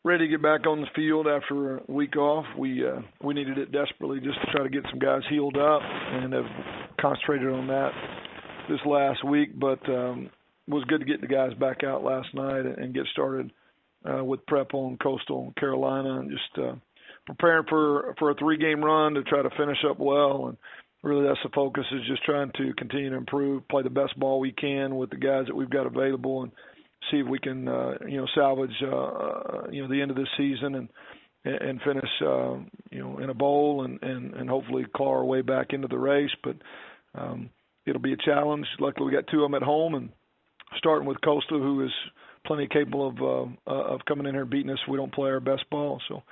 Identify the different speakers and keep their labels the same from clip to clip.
Speaker 1: ready to get back on the field after a week off. We needed it desperately just to try to get some guys healed up, and have concentrated on that this last week. But it was good to get the guys back out last night and get started with prep on Coastal Carolina, and just preparing for a 3-game run to try to finish up well. And really that's the focus, is just trying to continue to improve, play the best ball we can with the guys that we've got available, and see if we can, salvage, the end of this season and finish, in a bowl and hopefully claw our way back into the race. But it'll be a challenge. Luckily, we got 2 of them at home, and starting with Coastal, who is plenty capable of coming in here and beating us if we don't play our best ball. So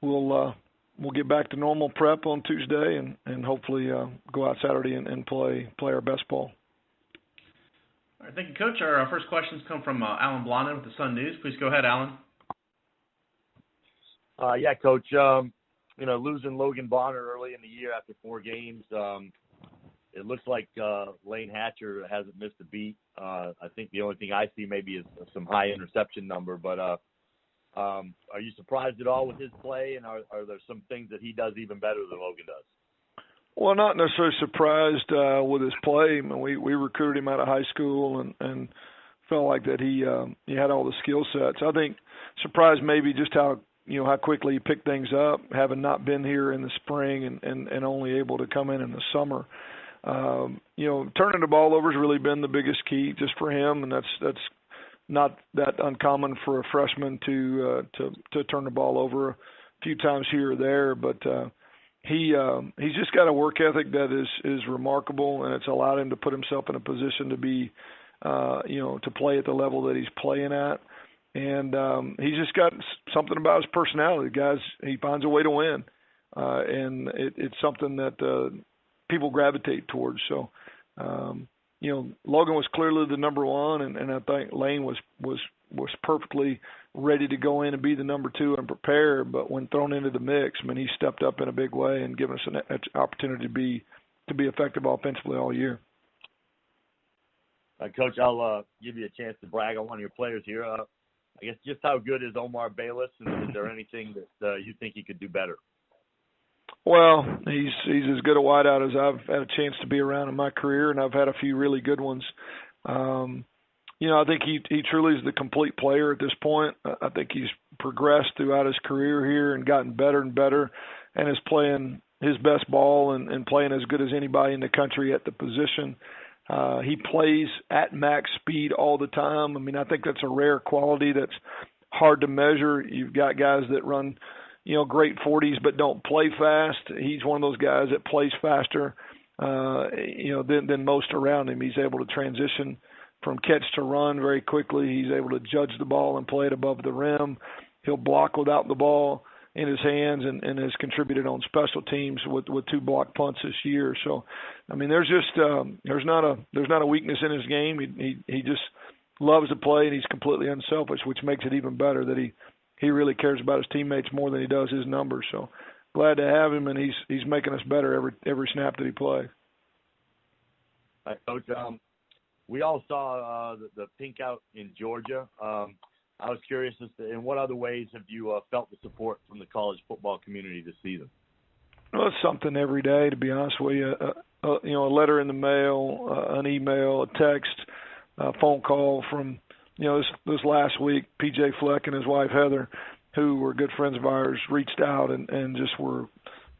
Speaker 1: we'll get back to normal prep on Tuesday and hopefully go out Saturday and play our best ball.
Speaker 2: All right, thank you, Coach. Our first questions come from Alan Blondin with the Sun News. Please go ahead, Alan.
Speaker 3: Yeah, Coach. Losing Logan Bonner early in the year after 4 games, it looks like Lane Hatcher hasn't missed a beat. I think the only thing I see maybe is some high interception number. But are you surprised at all with his play, and are there some things that he does even better than Logan does?
Speaker 1: Well, not necessarily surprised with his play. I mean, we recruited him out of high school and felt like that he had all the skill sets. I think surprised maybe just how quickly he picked things up, having not been here in the spring and only able to come in the summer. Turning the ball over has really been the biggest key just for him, and that's not that uncommon for a freshman to turn the ball over a few times here or there. But he's just got a work ethic that is remarkable, and it's allowed him to put himself in a position to be, to play at the level that he's playing at. And he's just got something about his personality. Guys, he finds a way to win, and it's something that people gravitate towards. So, Logan was clearly the number one, and I think Lane was perfectly ready to go in and be the number 2 and prepare. But when thrown into the mix, I mean, he stepped up in a big way and given us an opportunity to be effective offensively all year.
Speaker 3: Coach, I'll give you a chance to brag on one of your players here. I guess just how good is Omar Bayless, and is there anything that you think he could do better?
Speaker 1: Well, he's as good a wideout as I've had a chance to be around in my career, and I've had a few really good ones. I think he truly is the complete player at this point. I think he's progressed throughout his career here and gotten better and better, and is playing his best ball and playing as good as anybody in the country at the position. He plays at max speed all the time. I mean, I think that's a rare quality that's hard to measure. You've got guys that run, great 40s but don't play fast. He's one of those guys that plays faster, than most around him. He's able to transition from catch to run very quickly. He's able to judge the ball and play it above the rim. He'll block without the ball in his hands and has contributed on special teams with 2 block punts this year. So, I mean, there's not a weakness in his game. He just loves to play, and he's completely unselfish, which makes it even better that he really cares about his teammates more than he does his numbers. So glad to have him, and he's making us better every snap that he plays.
Speaker 3: Coach, we all saw the pink out in Georgia. I was curious as to in what other ways have you felt the support from the college football community this season?
Speaker 1: Well, it's something every day, to be honest with you. A letter in the mail, an email, a text, a phone call from, this last week, P.J. Fleck and his wife Heather, who were good friends of ours, reached out and just were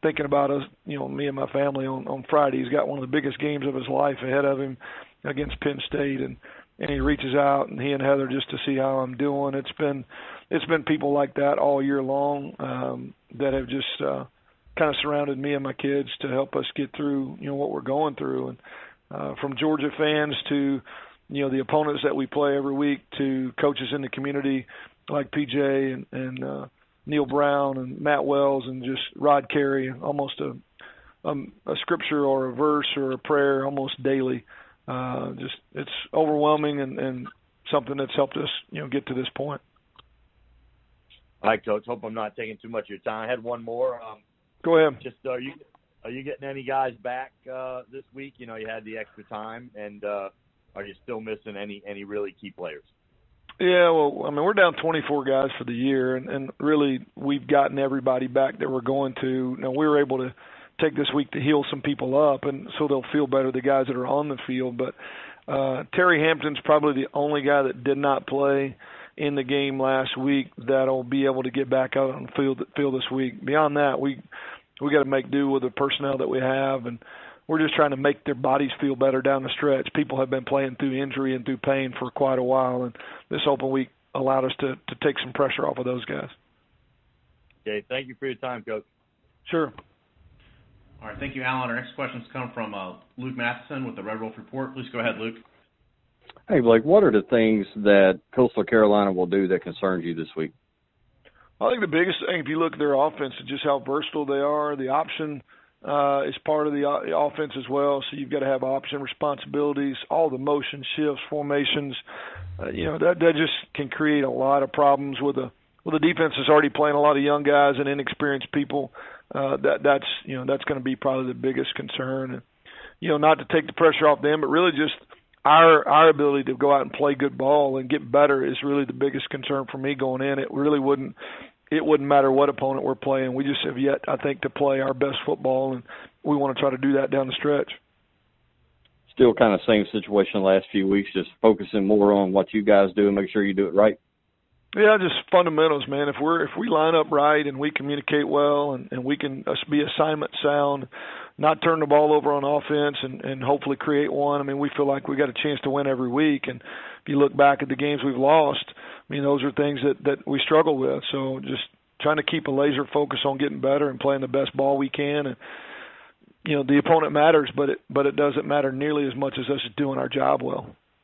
Speaker 1: thinking about us, me and my family on Friday. He's got one of the biggest games of his life ahead of him against Penn State, and he reaches out, and he and Heather, just to see how I'm doing. It's been people like that all year long that have just kind of surrounded me and my kids to help us get through, what we're going through. And from Georgia fans to, the opponents that we play every week, to coaches in the community like PJ and Neil Brown and Matt Wells and just Rod Carey, almost a scripture or a verse or a prayer almost daily. It's overwhelming and something that's helped us, get to this point.
Speaker 3: All right, Coach. Hope I'm not taking too much of your time. I had one more.
Speaker 1: Go ahead.
Speaker 3: Just are you getting any guys back this week? You had the extra time, and are you still missing any really key players?
Speaker 1: Yeah, well, I mean, we're down 24 guys for the year, and really we've gotten everybody back that we're going to. Now, we were able to take this week to heal some people up, and so they'll feel better, the guys that are on the field. But Terry Hampton's probably the only guy that did not play in the game last week that'll be able to get back out on the field this week. Beyond that, we got to make do with the personnel that we have, and we're just trying to make their bodies feel better down the stretch. People have been playing through injury and through pain for quite a while, and this open week allowed us to take some pressure off of those guys.
Speaker 3: Okay, thank you for your time, Coach.
Speaker 1: Sure.
Speaker 2: All right, thank you, Alan. Our next questions come from Luke Matheson with the Red Wolf Report. Please go ahead, Luke.
Speaker 4: Hey, Blake, what are the things that Coastal Carolina will do that concerns you this week?
Speaker 1: I think the biggest thing, if you look at their offense, is just how versatile they are. The option is part of the offense as well, so you've got to have option responsibilities, all the motion shifts, formations. That just can create a lot of problems with the defense is already playing a lot of young guys and inexperienced people. That's going to be probably the biggest concern. And, not to take the pressure off them, but really just our ability to go out and play good ball and get better is really the biggest concern for me going in. It wouldn't matter what opponent we're playing. We just have yet, I think, to play our best football, and we want to try to do that down the stretch.
Speaker 4: Still kind of same situation the last few weeks, just focusing more on what you guys do and make sure you do it right.
Speaker 1: Yeah, just fundamentals, man. If we line up right and we communicate well and we can be assignment sound, not turn the ball over on offense and hopefully create one. I mean, we feel like we got a chance to win every week. And if you look back at the games we've lost, I mean, those are things that we struggle with. So just trying to keep a laser focus on getting better and playing the best ball we can. And the opponent matters, but it doesn't matter nearly as much as us doing our job well.